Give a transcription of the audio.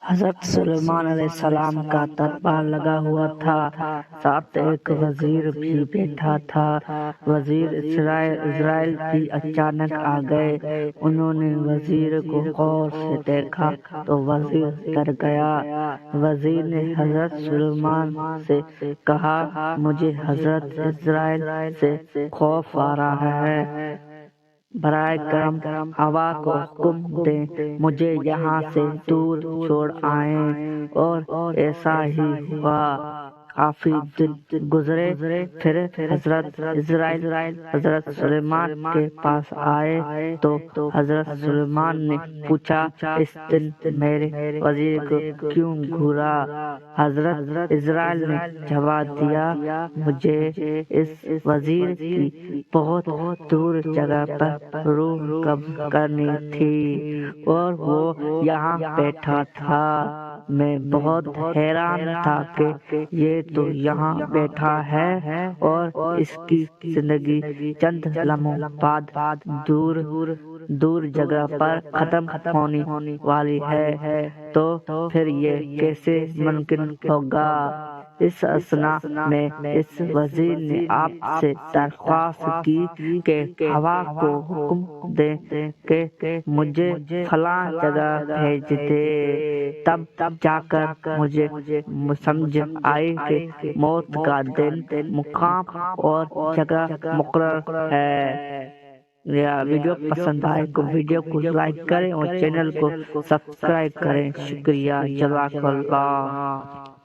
حضرت سلیمان علیہ السلام کا دربار لگا ہوا تھا، ساتھ ایک وزیر بھی بیٹھا تھا۔ وزیر اسرائیل بھی اچانک آ گئے۔ انہوں نے وزیر کو غور سے دیکھا تو وزیر ڈر گیا۔ وزیر نے حضرت سلیمان سے کہا، مجھے حضرت اسرائیل سے خوف آ رہا ہے، براہ کرم ہوا کو حکم دیں مجھے یہاں سے دور چھوڑ آئیں۔ اور ایسا ہی ہوا۔ کافی دن گزرے، پھر حضرت اسرائیل حضرت سلیمان کے پاس آئے تو حضرت سلیمان نے پوچھا، اس دن میرے وزیر کو کیوں گھورا؟ حضرت اسرائیل نے جواب دیا، مجھے اس وزیر کی بہت دور جگہ پر روح قبض کرنی تھی اور وہ یہاں بیٹھا تھا۔ میں بہت حیران تھا کہ یہ تو یہاں بیٹھا ہے اور اس کی زندگی چند لمحوں بعد دور جگہ پر ختم ہونے والی ہے، تو پھر یہ کیسے ممکن ہوگا؟ اس اثنا میں اس وزیر نے آپ سے درخواست کی کہ ہوا کو حکم دیں کہ مجھے فلاں جگہ بھیج دے۔ تب جا کر مجھے سمجھ آئی کہ موت کا دن، مقام اور جگہ مقرر ہے۔ یا ویڈیو پسند آئے تو ویڈیو کو لائک کریں اور چینل کو سبسکرائب کریں۔ شکریہ، جزاک اللہ۔